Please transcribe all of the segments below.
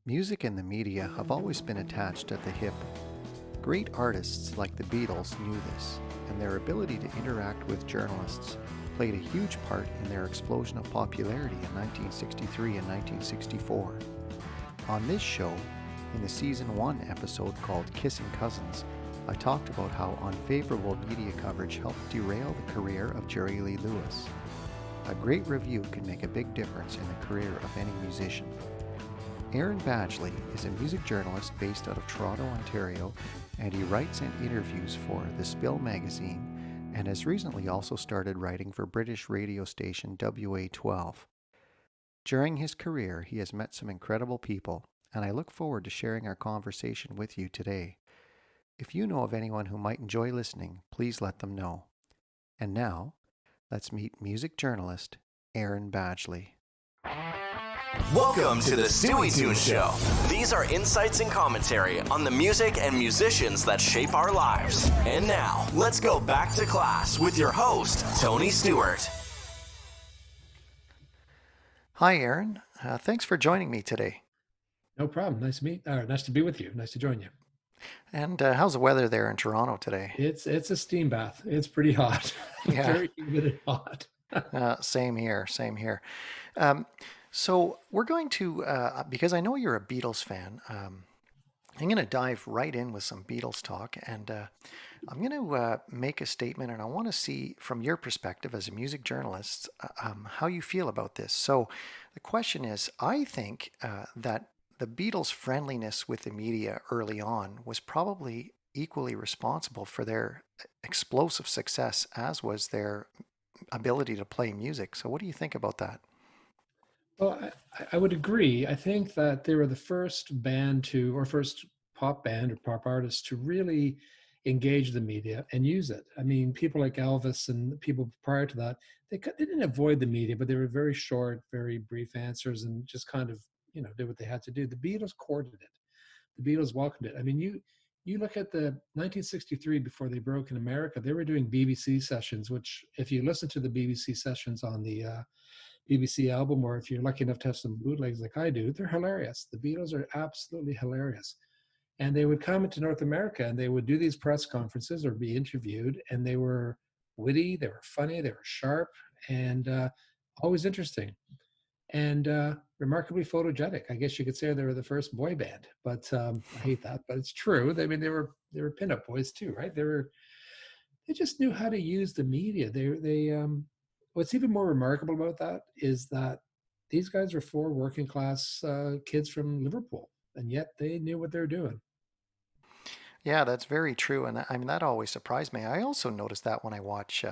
Music and the media have always been attached at the hip. Great artists like the Beatles knew this, and their ability to interact with journalists played a huge part in their explosion of popularity in 1963 and 1964. On this show, in the Season 1 episode called Kissing Cousins, I talked about how unfavorable media coverage helped derail the career of Jerry Lee Lewis. A great review can make a big difference in the career of any musician. Aaron Badgley is a music journalist based out of Toronto, Ontario, and he writes and interviews for The Spill magazine and has recently also started writing for British radio station WA12. During his career, he has met some incredible people, and I look forward to sharing our conversation with you today. If you know of anyone who might enjoy listening, please let them know. And now, let's meet music journalist Aaron Badgley. Welcome to the Stueytunes Show. These are insights and commentary on the music and musicians that shape our lives. And now, let's go back to class with your host, Tony Stewart. Hi, Aaron. Thanks for joining me today. No problem. Nice to be with you. Nice to join you. And how's the weather there in Toronto today? It's a steam bath. It's pretty hot. Yeah. Very humid and hot. Same here. So we're going to, because I know you're a Beatles fan, I'm going to dive right in with some Beatles talk, and I'm going to make a statement, and I want to see from your perspective as a music journalist how you feel about this. So the question is, I think that the Beatles' friendliness with the media early on was probably equally responsible for their explosive success as was their ability to play music. So what do you think about that? Well, I would agree. I think that they were the first first pop band or pop artist to really engage the media and use it. I mean, people like Elvis and people prior to that, they didn't avoid the media, but they were very short, very brief answers and just kind of, did what they had to do. The Beatles courted it. The Beatles welcomed it. I mean, you look at the 1963 before they broke in America, they were doing BBC sessions, which if you listen to the BBC sessions on the BBC album, or if you're lucky enough to have some bootlegs like I do, they're hilarious. The Beatles are absolutely hilarious. And they would come into North America and they would do these press conferences or be interviewed, and they were witty, they were funny, they were sharp, and always interesting. And remarkably photogenic. I guess you could say they were the first boy band, but I hate that, but it's true. I mean, they were pinup boys too, right? They just knew how to use the media. What's even more remarkable about that is that these guys are four working class kids from Liverpool, and yet they knew what they were doing. Yeah, that's very true. And I mean, that always surprised me. I also noticed that when I watch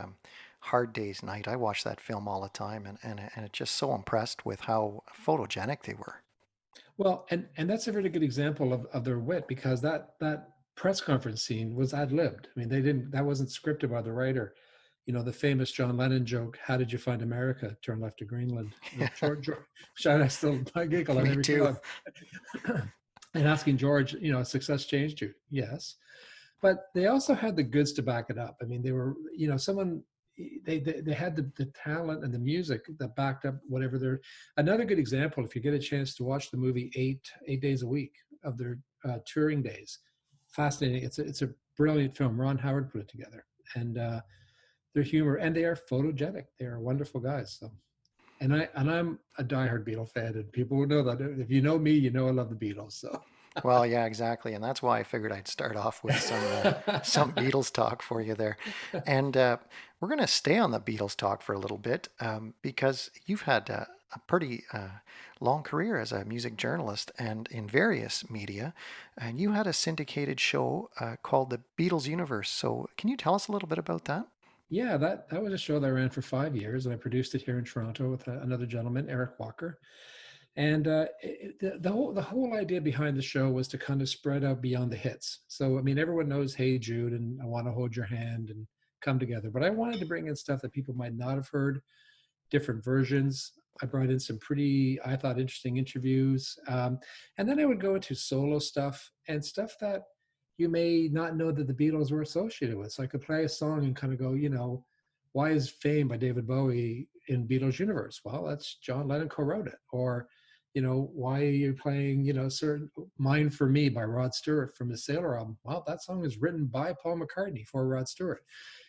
Hard Day's Night. I watch that film all the time, and it's just so impressed with how photogenic they were. Well, and that's a really good example of their wit, because that press conference scene was ad-libbed. I mean, that wasn't scripted by the writer. The famous John Lennon joke, "How did you find America? Turn left to Greenland." George, I still giggle at Me every too. time. And asking George, success changed you? Yes. But they also had the goods to back it up. I mean, they were, they had the talent and the music that backed up whatever they're. Another good example, if you get a chance to watch the movie 8 days a week of their touring days, fascinating. It's a brilliant film. Ron Howard put it together, and their humor, and they are photogenic. They are wonderful guys. So, and I'm a diehard Beatle fan, and people will know that. If you know me, you know I love the Beatles. So. Well, yeah, exactly, and that's why I figured I'd start off with some Beatles talk for you there, and we're going to stay on the Beatles talk for a little bit because you've had a pretty long career as a music journalist and in various media, and you had a syndicated show called the Beatles Universe. So, can you tell us a little bit about that? Yeah, that was a show that I ran for 5 years, and I produced it here in Toronto with another gentleman, Eric Walker. And the whole idea behind the show was to kind of spread out beyond the hits. So, I mean, everyone knows "Hey Jude" and "I Want to Hold Your Hand" and "Come Together," but I wanted to bring in stuff that people might not have heard, different versions. I brought in some pretty, I thought, interesting interviews. And then I would go into solo stuff and stuff that you may not know that the Beatles were associated with. So I could play a song and kind of go, why is "Fame" by David Bowie in Beatles Universe? Well, that's John Lennon co-wrote it. Or, why are you playing, certain Mine for Me by Rod Stewart from the Sailor album? Well, that song is written by Paul McCartney for Rod Stewart.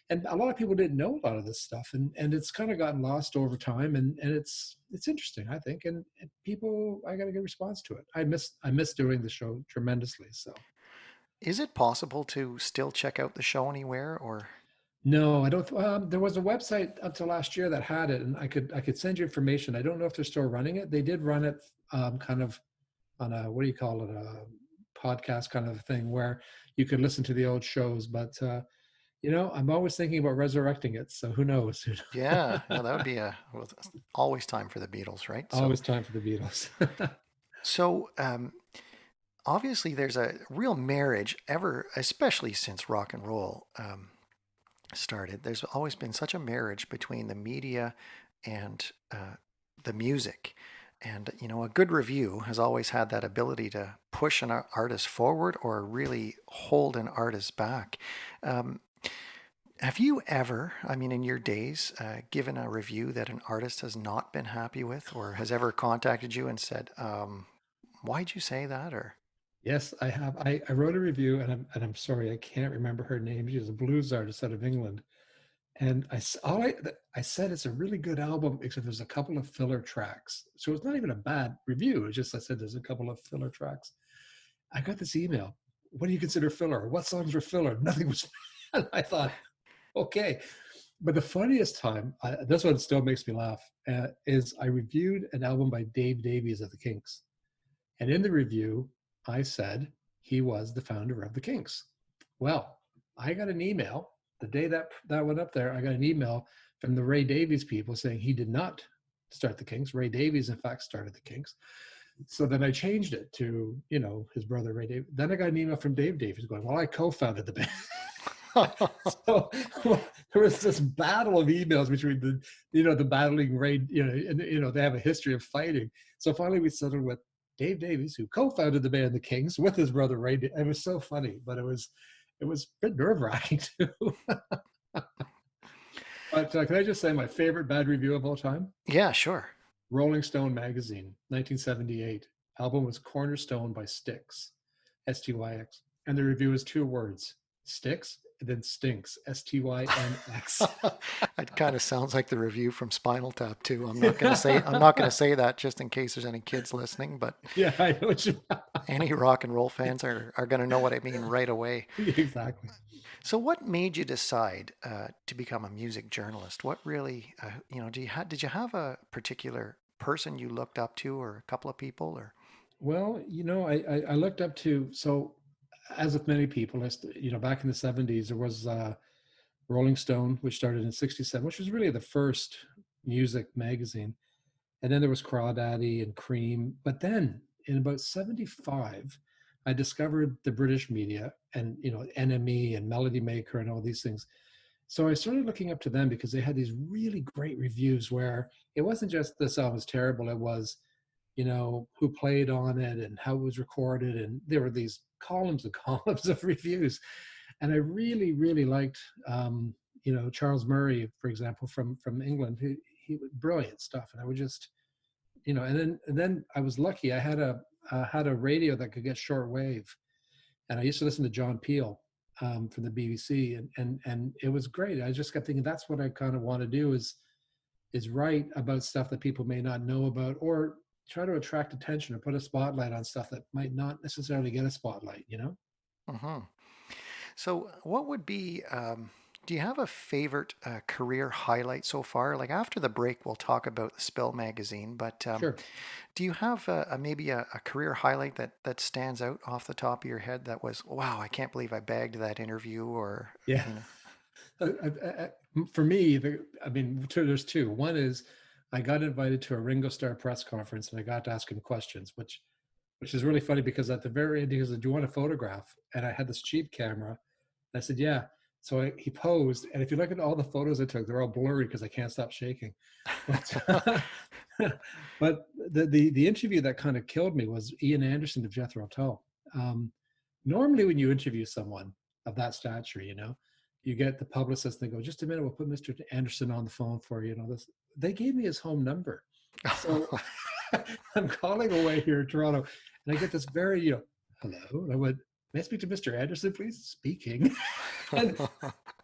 And a lot of people didn't know a lot of this stuff, and it's kind of gotten lost over time, and it's interesting, I think, and people, I got a good response to it. I miss doing the show tremendously. So Is it possible to still check out the show anywhere, or? no, I don't. There was a website up to last year that had it, and I could send you information. I don't know if they're still running it. They did run it kind of on a, what do you call it, a podcast kind of thing where you could listen to the old shows, but I'm always thinking about resurrecting it. So who knows? Yeah, that would be well, always time for the Beatles, right? Always time for the Beatles. So obviously there's a real marriage especially since rock and roll started. There's always been such a marriage between the media and the music. And, a good review has always had that ability to push an artist forward or really hold an artist back. Have you ever, in your days, given a review that an artist has not been happy with, or has ever contacted you and said, why'd you say that? Or Yes, I have. I wrote a review, and I'm sorry, I can't remember her name. She's a blues artist out of England. And I said it's a really good album, except there's a couple of filler tracks. So it's not even a bad review. It's just I said there's a couple of filler tracks. I got this email. What do you consider filler? What songs were filler? Nothing was. And I thought, okay. But the funniest time, this one still makes me laugh, is I reviewed an album by Dave Davies of the Kinks. And in the review, I said he was the founder of the Kinks. Well, I got an email the day that went up there. I got an email from the Ray Davies people saying he did not start the Kinks. Ray Davies, in fact, started the Kinks. So then I changed it to, his brother Ray Davies. Then I got an email from Dave Davies going, well, I co-founded the band. So there was this battle of emails between the battling Ray, and they have a history of fighting. So finally we settled with Dave Davies, who co-founded the band The Kinks with his brother Ray. It was so funny, but it was a bit nerve-wracking too. But can I just say my favorite bad review of all time? Yeah, sure. Rolling Stone magazine, 1978. Album was Cornerstone by Styx, S-T-Y-X. And the review is 2 words, Styx, then Stinks, S-T-Y-N-X. It kind of sounds like the review from Spinal Tap too. I'm not going to say that just in case there's any kids listening, but yeah, I know what you any rock and roll fans are going to know what I mean right away. Exactly. So what made you decide to become a music journalist? What really, did you have a particular person you looked up to, or a couple of people, or? Well, I looked up to, so as with many people, back in the 70s, there was Rolling Stone, which started in 67, which was really the first music magazine. And then there was Crawdaddy and Cream. But then in about 75, I discovered the British media and, NME and Melody Maker and all these things. So I started looking up to them because they had these really great reviews where it wasn't just this album was terrible. It was, who played on it and how it was recorded. And there were these columns and columns of reviews. And I really, really liked, Charles Murray, for example, from England. He brilliant stuff. And I would just, and then I was lucky. I had a radio that could get shortwave. And I used to listen to John Peel from the BBC. And it was great. I just kept thinking that's what I kind of want to do is write about stuff that people may not know about, or try to attract attention or put a spotlight on stuff that might not necessarily get a spotlight, Mm-hmm. So what would be, do you have a favorite career highlight so far? Like after the break, we'll talk about the Spill magazine, but Sure. do you have maybe a career highlight that stands out off the top of your head that was, wow, I can't believe I bagged that interview, or, Yeah. For me, there's 2. One is I got invited to a Ringo Starr press conference and I got to ask him questions, which is really funny because at the very end he said, "Do you want a photograph?" And I had this cheap camera. I said, "Yeah." So he posed, and if you look at all the photos I took, they're all blurry because I can't stop shaking. But, but the interview that kind of killed me was Ian Anderson of Jethro Tull. Normally, when you interview someone of that stature, you get the publicist. They go, "Just a minute, we'll put Mr. Anderson on the phone for you." They gave me his home number. So I'm calling away here in Toronto, and I get this very, hello. And I went, may I speak to Mr. Anderson, please? Speaking. And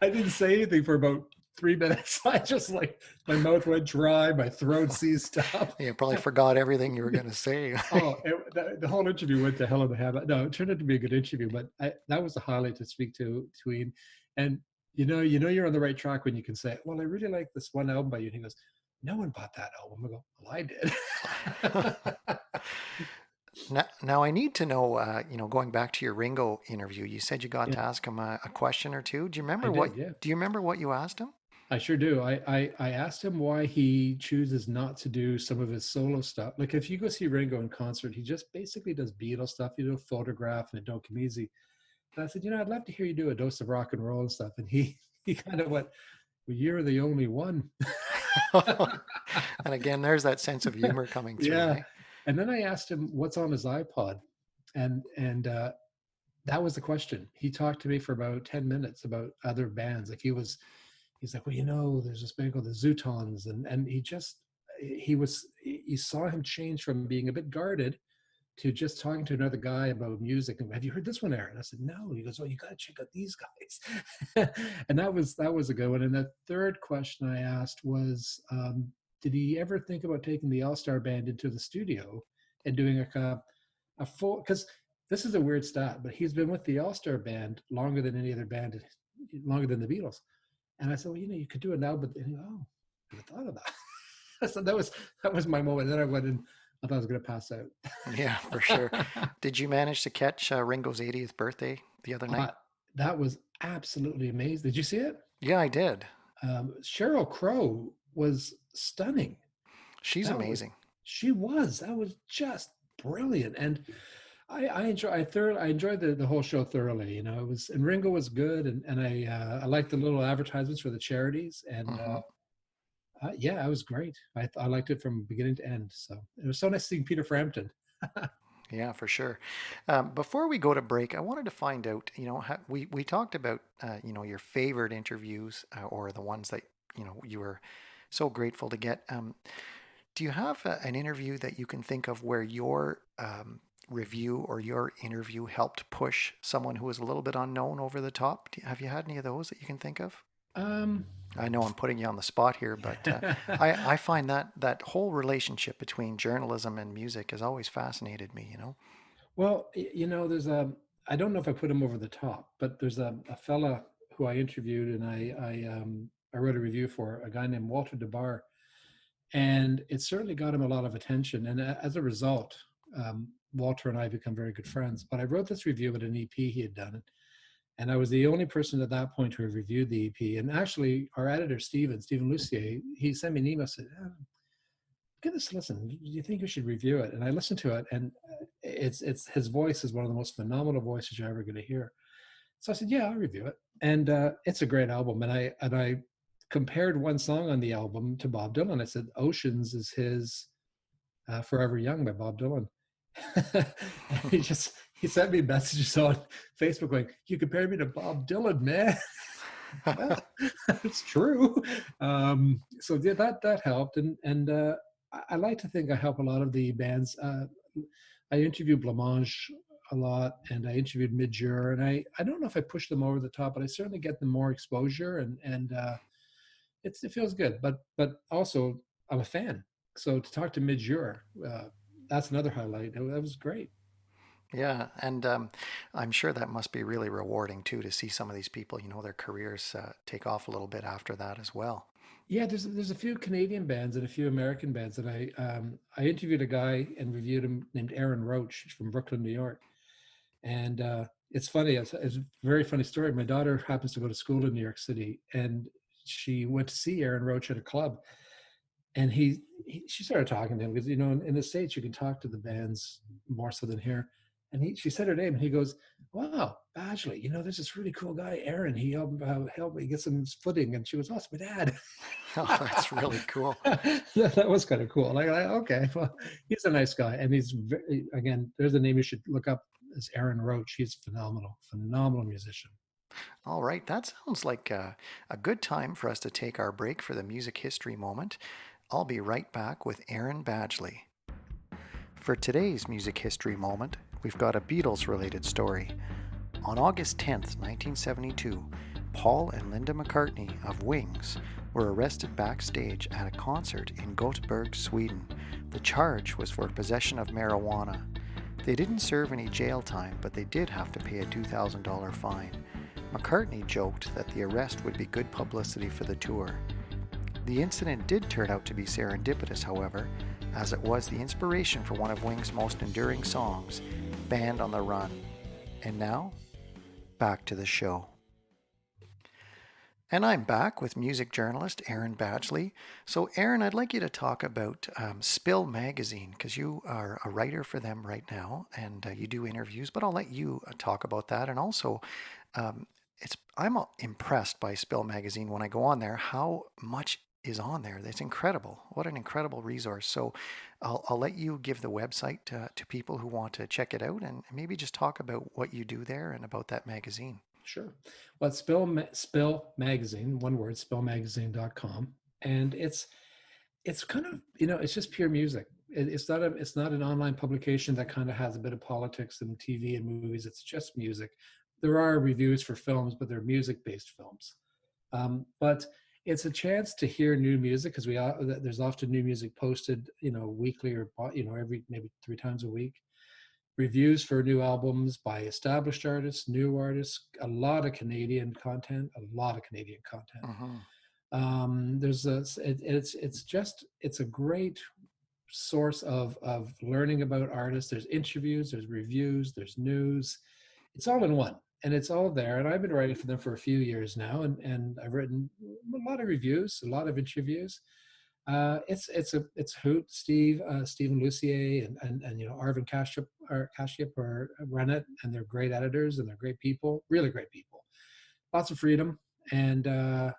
I didn't say anything for about 3 minutes. I just like, my mouth went dry, my throat seized up. You probably forgot everything you were going to say. Oh, the whole interview went to hell in a handbasket. No, it turned out to be a good interview, but that was the highlight to speak to Ian. And you're on the right track when you can say, well, I really like this one album by you. And he goes, no one bought that album. I go, well, I did. Now I need to know, going back to your Ringo interview, you said you got Yeah, to ask him a question or two. Do you remember I did. Yeah, do you remember what you asked him? I sure do. I asked him why he chooses not to do some of his solo stuff. Like if you go see Ringo in concert, he just basically does Beatles stuff. You do a photograph and it don't come easy. And I said, I'd love to hear you do a dose of rock and roll and stuff. And he kind of went, well, you're the only one. And again, there's that sense of humor coming through, Yeah. eh? And then I asked him what's on his iPod. And that was the question. He talked to me for about 10 minutes about other bands. Like he's like, well, there's this band called the Zootons. And you saw him change from being a bit guarded to just talking to another guy about music. And have you heard this one, Aaron? I said, no. He goes, well, you got to check out these guys. And that was a good one. And the third question I asked was, did he ever think about taking the All-Star Band into the studio and doing a full, because this is a weird stat, but he's been with the All-Star Band longer than any other band, longer than the Beatles. And I said, well, you could do it now, but oh, I never thought of that. So that was my moment. Then I went and I thought I was going to pass out. Yeah, for sure. Did you manage to catch Ringo's 80th birthday the other night? That was absolutely amazing. Did you see it? Yeah, I did. Sheryl Crow was stunning. She's amazing. That was just brilliant. And I enjoyed the whole show thoroughly. It was, and Ringo was good. And I liked the little advertisements for the charities. And yeah, it was great. I liked it from beginning to end. So it was so nice seeing Peter Frampton. Yeah, for sure. Before we go to break, I wanted to find out, we talked about, your favorite interviews or the ones that, you were so grateful to get. Do you have an interview that you can think of where your review or your interview helped push someone who was a little bit unknown over the top? Have you had any of those that you can think of? I know I'm putting you on the spot here, but I find that whole relationship between journalism and music has always fascinated me, Well, there's I don't know if I put him over the top, but there's a fella who I interviewed and I wrote a review for, a guy named Walter DeBar, and it certainly got him a lot of attention. And as a result, Walter and I become very good friends. But I wrote this review at an EP he had done, and I was the only person at that point to have reviewed the EP. And actually, our editor, Stephen Lucier, he sent me an email, said, give this a listen. Do you think you should review it? And I listened to it, and it's his voice is one of the most phenomenal voices you're ever going to hear. So I said, yeah, I'll review it. And it's a great album. And I compared one song on the album to Bob Dylan. I said, Oceans is his Forever Young by Bob Dylan. He sent me messages on Facebook going, you compared me to Bob Dylan, man. Well, it's true. So yeah, that helped. And I like to think I help a lot of the bands. I interviewed Blancmange a lot, and I interviewed Midjure, and I don't know if I push them over the top, but I certainly get them more exposure, and it feels good. But also I'm a fan, so to talk to Midjure, that's another highlight. That was great. Yeah, and I'm sure that must be really rewarding too to see some of these people, their careers take off a little bit after that as well. Yeah, there's a few Canadian bands and a few American bands that I interviewed a guy and reviewed him named Aaron Roach from Brooklyn, New York, and it's funny. It's a very funny story. My daughter happens to go to school in New York City, and she went to see Aaron Roach at a club, and she started talking to him because in the States you can talk to the bands more so than here. And she said her name, and he goes, wow, Badgley, there's this really cool guy, Aaron. He helped me get some footing. And she goes, oh, it's my dad. Oh, that's really cool. That was kind of cool. Like, okay, well, he's a nice guy. And he's, again, there's a name you should look up, is Aaron Roach. He's phenomenal musician. All right, that sounds like a good time for us to take our break for the music history moment. I'll be right back with Aaron Badgley. For today's music history moment, we've got a Beatles-related story. On August 10th, 1972, Paul and Linda McCartney of Wings were arrested backstage at a concert in Gothenburg, Sweden. The charge was for possession of marijuana. They didn't serve any jail time, but they did have to pay a $2,000 fine. McCartney joked that the arrest would be good publicity for the tour. The incident did turn out to be serendipitous, however, as it was the inspiration for one of Wings' most enduring songs, Band on the Run. And now, back to the show. And I'm back with music journalist Aaron Badgley. So Aaron, I'd like you to talk about Spill Magazine, because you are a writer for them right now, and you do interviews, but I'll let you talk about that. And also, I'm impressed by Spill Magazine when I go on there, how much is on there. It's incredible. What an incredible resource. So I'll let you give the website to people who want to check it out, and maybe just talk about what you do there and about that magazine. Sure. Well, it's Spill Magazine, one word, spillmagazine.com. And it's kind of, it's just pure music. It's not an online publication that kind of has a bit of politics and TV and movies. It's just music. There are reviews for films, but they're music-based films. But it's a chance to hear new music, because there's often new music posted, weekly or, every maybe 3 times a week. Reviews for new albums by established artists, new artists, a lot of Canadian content. Mm-hmm. It's a great source of learning about artists. There's interviews, there's reviews, there's news. It's all in one, and it's all there. And I've been writing for them for a few years now, and I've written a lot of reviews, a lot of interviews. It's Hoot, Stephen Lucier, and Arvin Kashyap run it, and they're great editors, and they're great people, really great people. Lots of freedom, and I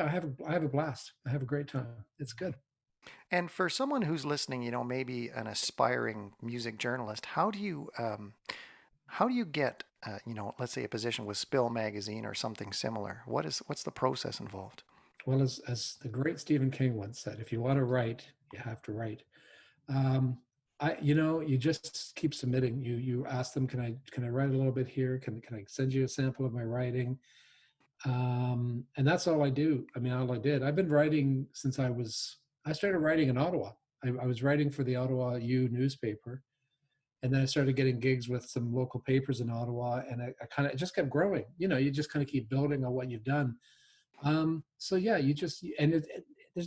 have a blast. I have a great time. It's good. And for someone who's listening, maybe an aspiring music journalist, how do you get let's say a position with Spill Magazine or something similar? What's the process involved? Well, as the great Stephen King once said, if you want to write, you have to write. You just keep submitting. You ask them, can I write a little bit here? Can I send you a sample of my writing? And that's all I do. I mean, all I did. I've been writing since I started writing in Ottawa. I was writing for the Ottawa U newspaper. And then I started getting gigs with some local papers in Ottawa, and it just kept growing. You just kind of keep building on what you've done. There's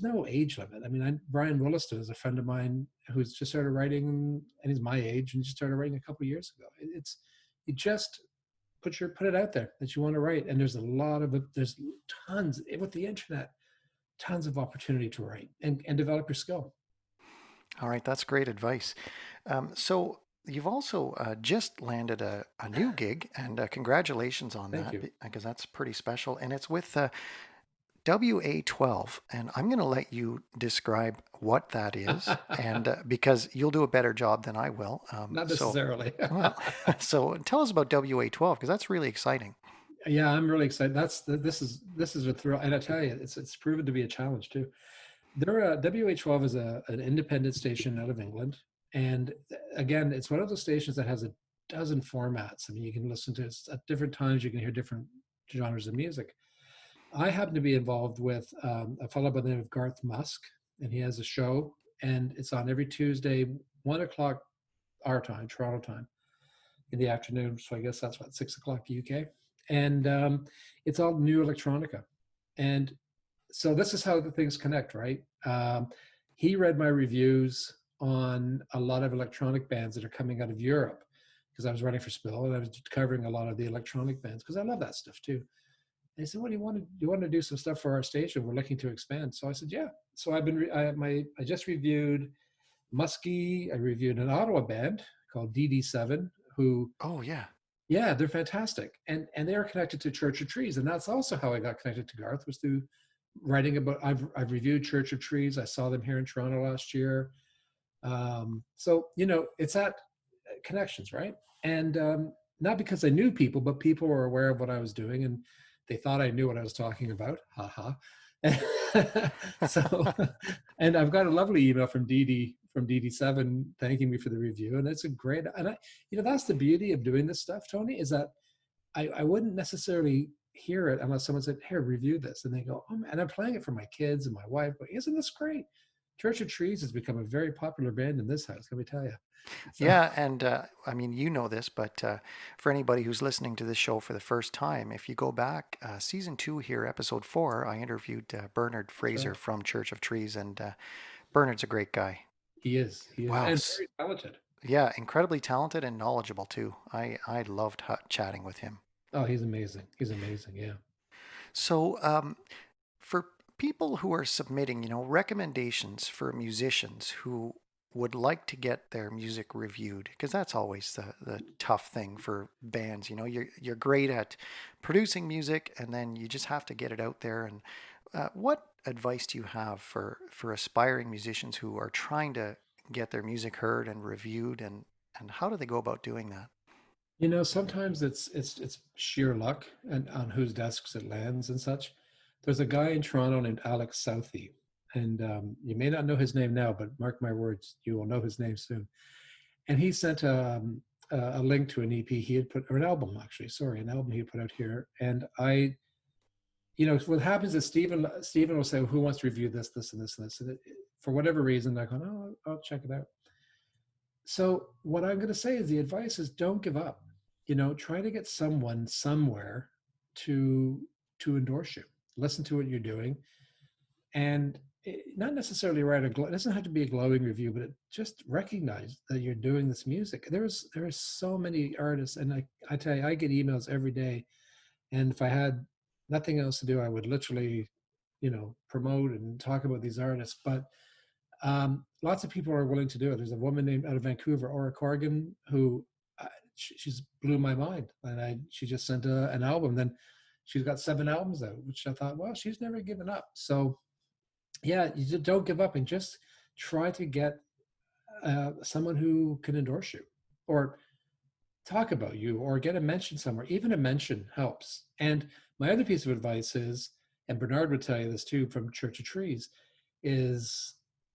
no age limit. I mean, Brian Williston is a friend of mine who's just started writing, and he's my age, and just started writing a couple of years ago. You just put it out there that you want to write, and there's tons with the internet, tons of opportunity to write and develop your skill. All right, that's great advice. So you've also just landed a new gig, and congratulations on Thank that, you. because that's pretty special. And it's with WA12, and I'm going to let you describe what that is, and because you'll do a better job than I will. Not necessarily. So tell us about WA12, because that's really exciting. Yeah, I'm really excited. This is a thrill, and I tell you, it's proven to be a challenge too. WA12 is an independent station out of England. And again, it's one of those stations that has a dozen formats. I mean, you can listen to it at different times. You can hear different genres of music. I happen to be involved with a fellow by the name of Garth Musk, and he has a show, and it's on every Tuesday, 1:00 our time, Toronto time, in the afternoon. So I guess that's 6:00 UK. And it's all new electronica. And so this is how the things connect, right? He read my reviews on a lot of electronic bands that are coming out of Europe, because I was writing for Spill, and I was covering a lot of the electronic bands because I love that stuff too. And he said, "What do you want to do some stuff for our station? We're looking to expand." So I said, "Yeah." So I just reviewed Muskie. I reviewed an Ottawa band called DD7, who yeah, they're fantastic, and they are connected to Church of Trees, and that's also how I got connected to Garth, was through writing about. I've reviewed Church of Trees. I saw them here in Toronto last year. So it's that connections, right? And not because I knew people, but people were aware of what I was doing, and they thought I knew what I was talking about. Ha ha. So, and I've got a lovely email from Dee Dee from DD7 thanking me for the review, and it's a great. And that's the beauty of doing this stuff, Tony, is that I wouldn't necessarily hear it unless someone said, "Here, review this," and they go, "Oh man," and I'm playing it for my kids and my wife. But isn't this great? Church of Trees has become a very popular band in this house. Let me tell you. So, Yeah, and I mean, you know this, but for anybody who's listening to this show for the first time, if you go back, season 2 here, episode 4, I interviewed Bernard Fraser right. from Church of Trees, and Bernard's a great guy. He is, Wow. and very talented. Yeah, incredibly talented and knowledgeable too. I loved chatting with him. Oh, he's amazing. He's amazing. Yeah. So, for people who are submitting, recommendations for musicians who would like to get their music reviewed, because that's always the tough thing for bands. You're great at producing music, and then you just have to get it out there. And what advice do you have for aspiring musicians who are trying to get their music heard and reviewed, and how do they go about doing that? Sometimes it's sheer luck and on whose desks it lands and such. There's a guy in Toronto named Alex Southey, and you may not know his name now, but mark my words, you will know his name soon. And he sent a link to an EP he had put, or an album actually, sorry, an album he had put out here. And what happens is Stephen will say, "Who wants to review this, this, and this, and this?" And for whatever reason, I go, "No, I'll check it out." So what I'm going to say is the advice is don't give up. Try to get someone somewhere to endorse you. Listen to what you're doing, and not necessarily write it doesn't have to be a glowing review, but just recognize that you're doing this music. There are so many artists, and I tell you, I get emails every day, and if I had nothing else to do, I would literally, promote and talk about these artists. But lots of people are willing to do it. There's a woman named out of Vancouver, Aura Corrigan, who she's blew my mind, and she just sent an album. Then she's got 7 albums out, which I thought, well, she's never given up. So yeah, you just don't give up, and just try to get someone who can endorse you or talk about you or get a mention somewhere. Even a mention helps. And my other piece of advice is, and Bernard would tell you this too from Church of Trees, is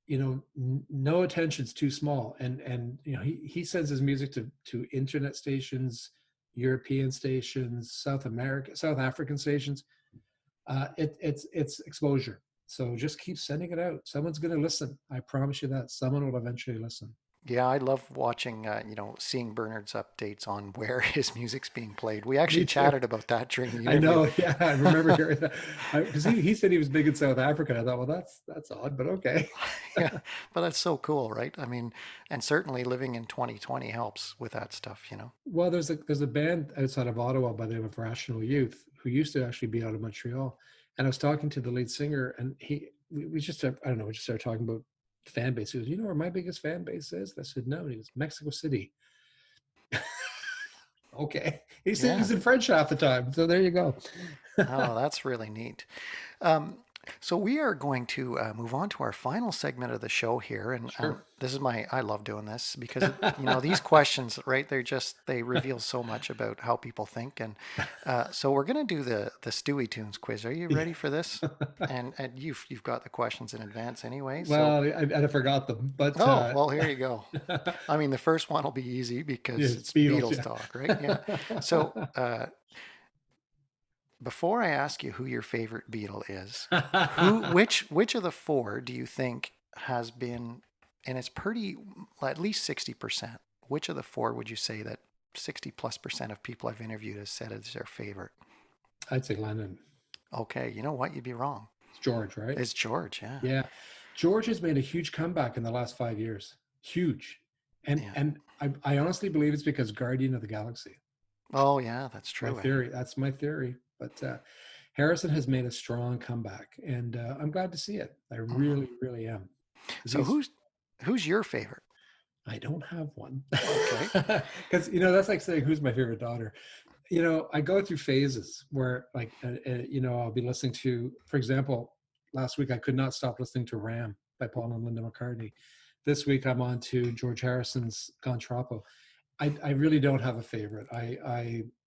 no attention's too small. And he sends his music to internet stations, European stations, South African stations. It's exposure. So just keep sending it out. Someone's going to listen. I promise you that someone will eventually listen. Yeah, I love watching, seeing Bernard's updates on where his music's being played. We actually chatted about that during the interview. I know, yeah, I remember hearing that. Because he said he was big in South Africa. I thought, well, that's odd, but okay. Yeah, but that's so cool, right? I mean, and certainly living in 2020 helps with that stuff, Well, there's a band outside of Ottawa by the name of Rational Youth who used to actually be out of Montreal. And I was talking to the lead singer, and we just, I don't know, we just started talking about fan base. He goes, "You know where my biggest fan base is?" I said, "No." And he goes, "Mexico City." Okay. He said he's in French half the time. So there you go. Oh, that's really neat. So we are going to move on to our final segment of the show here, and Sure. this is I love doing this because these questions, right? They reveal so much about how people think, and so we're going to do the Stueytunes quiz. Are you ready for this? And you've got the questions in advance anyway. Well, I forgot them, but well, here you go. I mean, the first one will be easy because it's Beatles talk, right? Yeah. So. Before I ask you who your favorite Beatle is, which of the 4 do you think has been, and it's pretty, at least 60%, which of the 4 would you say that 60+% of people I've interviewed has said it's their favorite? I'd say Lennon. Okay, you know what? You'd be wrong. It's George, right? It's George, yeah. Yeah. George has made a huge comeback in the last 5 years. Huge. And I honestly believe it's because Guardian of the Galaxy. Oh, yeah, that's true. My theory. That's my theory. But Harrison has made a strong comeback, and I'm glad to see it. I really, really am. So who's your favorite? I don't have one. Okay. Because that's like saying who's my favorite daughter. I go through phases where, like, I'll be listening to, for example, last week I could not stop listening to Ram by Paul and Linda McCartney. This week I'm on to George Harrison's Gone Troppo. I really don't have a favorite.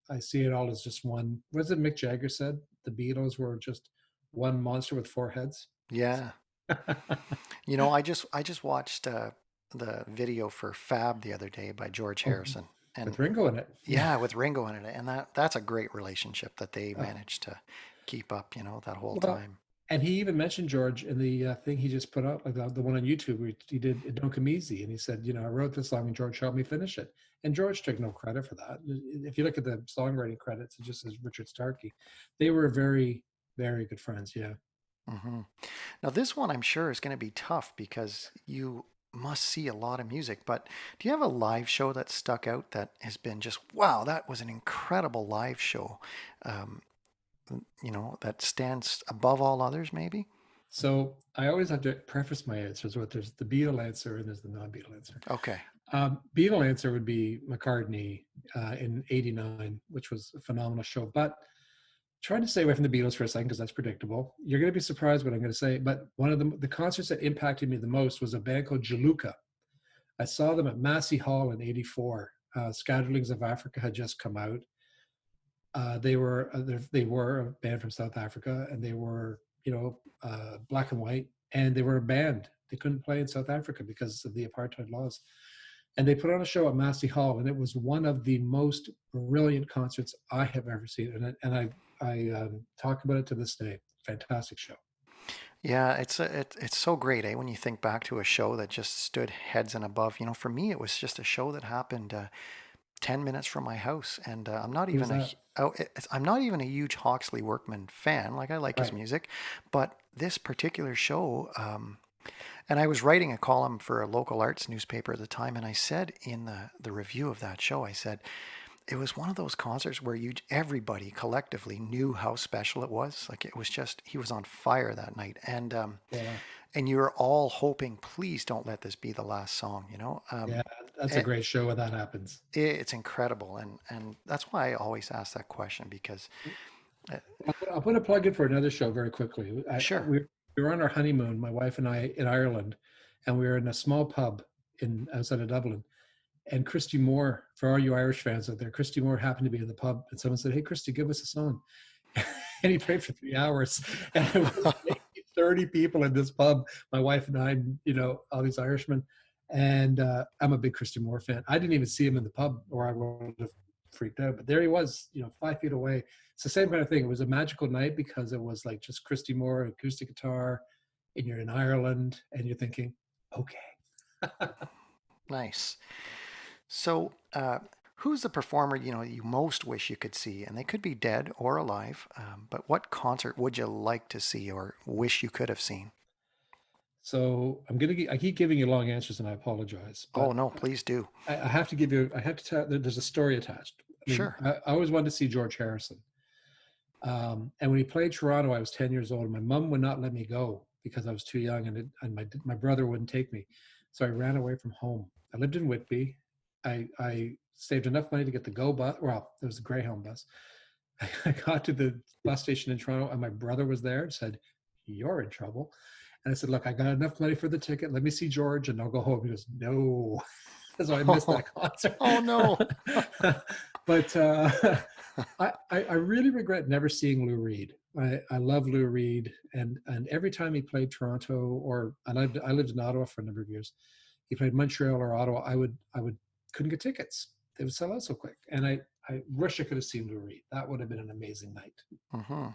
I see it all as just one. What is it Mick Jagger said? The Beatles were just one monster with 4 heads. Yeah. I just watched the video for Fab the other day by George Oh, Harrison, and with Ringo in it. Yeah. yeah, with Ringo in it, and that's a great relationship that they Oh, managed to keep up, that whole well, time. and he even mentioned George in the thing he just put out, like the one on YouTube where he did "It Don't Come Easy," and he said, I wrote this song and George helped me finish it. And George took no credit for that. If you look at the songwriting credits, it just says Richard Starkey. They were very, very good friends. Yeah. Hmm. Now, this one I'm sure is going to be tough because you must see a lot of music, but do you have a live show that stuck out that has been just, wow, that was an incredible live show, um, that stands above all others, maybe? So I always have to preface my answers with there's the Beatle answer and there's the non-Beatle answer. Okay. Beatle answer would be McCartney in '89, which was a phenomenal show. But trying to stay away from the Beatles for a second because that's predictable. You're going to be surprised what I'm going to say. But one of the concerts that impacted me the most was a band called Jaluka. I saw them at Massey Hall in '84. Scatterlings of Africa had just come out. They were a band from South Africa, and they were black and white, and they were a band. They couldn't play in South Africa because of the apartheid laws, and they put on a show at Massey Hall, and it was one of the most brilliant concerts I have ever seen. And I talk about it to this day. Fantastic show. Yeah, it's so great, when you think back to a show that just stood heads and above. For me, it was just a show that happened 10 minutes from my house, and Who's that? I'm not even a huge Hawksley Workman fan. Like, I like his Right. music, but this particular show, and I was writing a column for a local arts newspaper at the time, and I said in the review of that show, I said it was one of those concerts where everybody collectively knew how special it was. Like, it was just, he was on fire that night, Yeah. and you were all hoping, please don't let this be the last song. Yeah. That's a It, great show when that happens. it's incredible, and that's why I always ask that question because, uh, I'll put a plug in for another show very quickly. sure. We were on our honeymoon, my wife and I, in Ireland, and we were in a small pub in outside of Dublin. And Christy Moore, for all you Irish fans out there, Christy Moore happened to be in the pub, and someone said, "Hey, Christy, give us a song," and he played for 3 hours, and it was maybe 30 people in this pub. My wife and I, all these Irishmen, and I'm a big Christy Moore fan. I didn't even see him in the pub, or I would have freaked out. But there he was, 5 feet away. It's the same kind of thing. It was a magical night because it was like just Christy Moore, acoustic guitar, and you're in Ireland, and you're thinking, okay. Nice. So, who's the performer you most wish you could see? And they could be dead or alive. But what concert would you like to see or wish you could have seen? So I keep giving you long answers, and I apologize, Oh but no, please do. I have to give you. I have to tell. There's a story attached. I mean, Sure. I always wanted to see George Harrison, and when he played Toronto, I was 10 years old. My mom would not let me go because I was too young, and my brother wouldn't take me, so I ran away from home. I lived in Whitby. I saved enough money to get the Go bus. Well, there was a Greyhound bus. I got to the bus station in Toronto, and my brother was there and said, "You're in trouble." And I said, "Look, I got enough money for the ticket. Let me see George, and I'll go home." He goes, "No." So I missed that concert. Oh no. But I really regret never seeing Lou Reed. I love Lou Reed, and every time he played Toronto, or I lived in Ottawa for a number of years. He played Montreal or Ottawa. I would couldn't get tickets. They would sell out so quick, and I wish I could have seen Lou Reed. That would have been an amazing night. Hmm.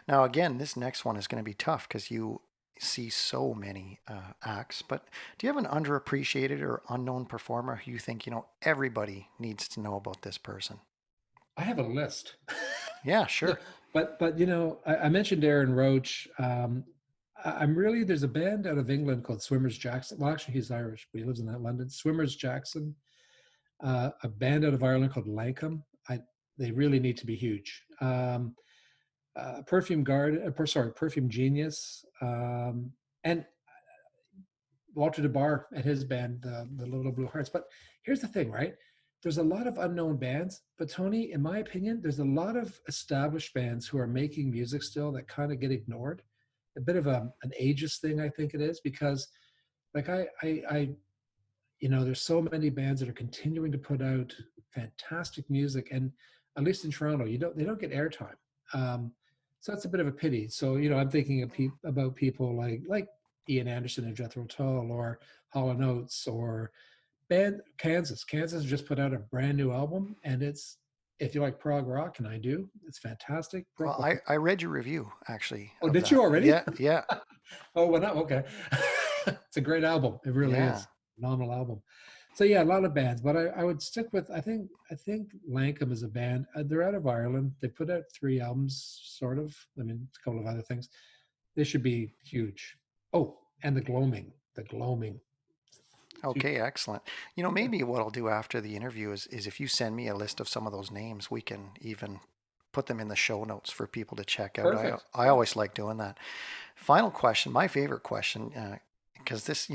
Now, again, this next one is going to be tough because you see so many acts. But do you have an underappreciated or unknown performer who you think everybody needs to know about this person? I have a list. Yeah, sure. But I mentioned Aaron Roach. I'm really there's a band out of England called Swimmers Jackson. Well, actually, he's Irish, but he lives in London. Swimmers Jackson. A band out of Ireland called Lankham. They really need to be huge. Perfume Genius, and Walter DeBar and his band, the Little Blue Hearts. But here's the thing, right? There's a lot of unknown bands, but Tony, in my opinion, there's a lot of established bands who are making music still that kind of get ignored. A bit of an ageist thing, I think it is, because like there's so many bands that are continuing to put out fantastic music, and at least in Toronto, they don't get airtime. So that's a bit of a pity. So I'm thinking about people like Ian Anderson and Jethro Tull, or Hall & Oates, or band Kansas. Kansas just put out a brand new album, and it's, if you like prog rock, and I do, it's fantastic. Well, I read your review actually. Oh, of did that. you already? Yeah. Oh, well, no, okay. It's a great album. It really Yeah. is. Phenomenal album. So yeah, a lot of bands, but I would stick with, I think Lankum is a band. They're out of Ireland. They put out 3 albums, sort of. I mean, a couple of other things. They should be huge. Oh, and the Gloaming. Okay, excellent. Maybe what I'll do after the interview is if you send me a list of some of those names, we can even put them in the show notes for people to check out. Perfect. I always like doing that. Final question, my favorite question, because this,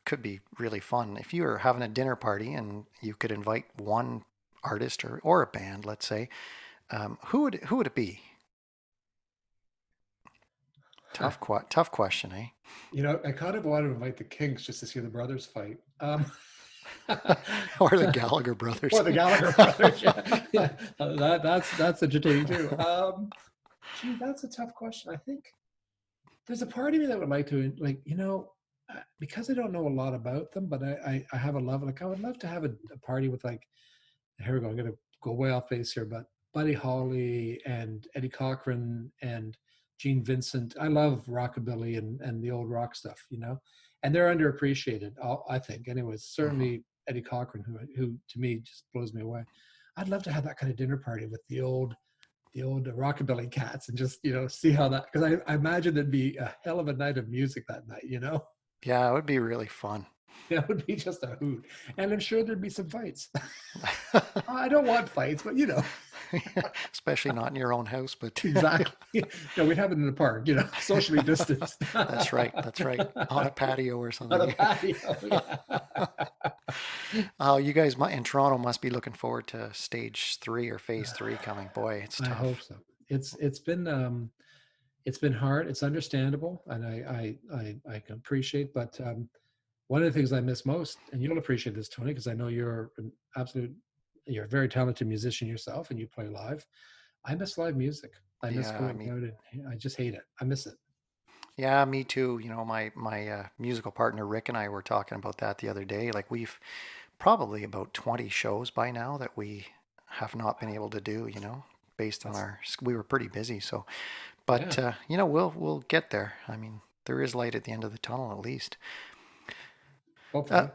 could be really fun. If you were having a dinner party and you could invite one artist or a band, let's say, who would it be? Tough question, eh? I kind of want to invite the Kinks just to see the brothers fight. Or the Gallagher brothers. Or the Gallagher brothers. Yeah. That's entertaining too. Gee, that's a tough question. I think there's a part of me that would like to, because I don't know a lot about them, but I have a love. Like, I would love to have a party with, like, here we go. I'm going to go way off base here, but Buddy Holly and Eddie Cochran and Gene Vincent. I love rockabilly and the old rock stuff, and they're underappreciated, I think. Anyways, certainly Eddie Cochran, who to me just blows me away. I'd love to have that kind of dinner party with the old rockabilly cats and just, see how that, because I imagine there'd be a hell of a night of music that night, Yeah, it would be really fun. Yeah, it would be just a hoot. And I'm sure there'd be some fights. I don't want fights, but Especially not in your own house, but exactly. No, we'd have it in the park, socially distanced. That's right. On a patio or something. On a patio, yeah. Oh, you guys in Toronto must be looking forward to stage 3 or phase 3 coming. Boy, it's tough. I hope so. It's been hard. It's understandable, and I can appreciate. But one of the things I miss most, and you'll appreciate this, Tony, because I know you're a very talented musician yourself, and you play live. I miss live music. I miss going out, and I just hate it. I miss it. Yeah, me too. My musical partner Rick and I were talking about that the other day. Like, we've probably about 20 shows by now that we have not been able to do. Based on we were pretty busy. So, but yeah. We'll get there. I mean, there is light at the end of the tunnel, at least. Hopefully.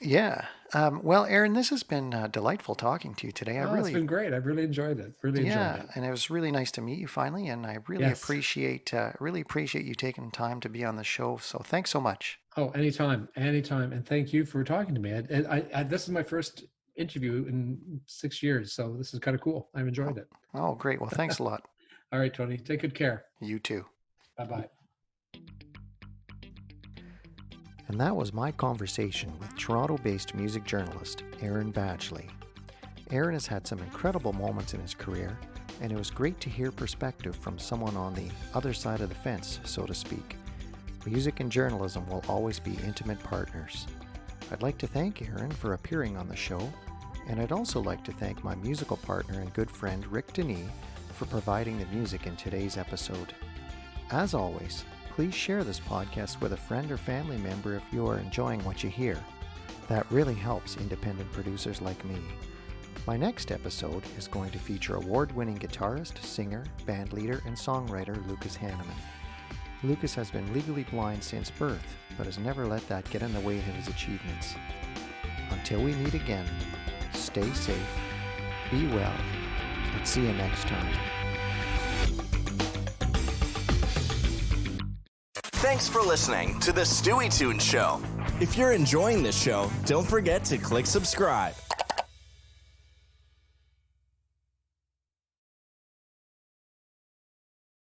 Yeah. Well, Aaron, this has been delightful talking to you today. It's been great. I've really enjoyed it. Enjoyed it. And it was really nice to meet you finally. And I really appreciate you taking time to be on the show. So thanks so much. Oh, anytime. And thank you for talking to me. This is my first interview in 6 years. So this is kind of cool. I've enjoyed it. Oh, great. Well, thanks a lot. All right, Tony. Take good care. You too. Bye-bye. And that was my conversation with Toronto-based music journalist Aaron Badgley. Aaron has had some incredible moments in his career, and it was great to hear perspective from someone on the other side of the fence, so to speak. Music and journalism will always be intimate partners. I'd like to thank Aaron for appearing on the show, and I'd also like to thank my musical partner and good friend Rick Denis for providing the music in today's episode. As always, please share this podcast with a friend or family member if you are enjoying what you hear. That really helps independent producers like me. My next episode is going to feature award-winning guitarist, singer, bandleader, and songwriter Lucas Hanneman. Lucas has been legally blind since birth, but has never let that get in the way of his achievements. Until we meet again, stay safe, be well, and see you next time. Thanks for listening to the Stueytunes Show. If you're enjoying this show, don't forget to click subscribe.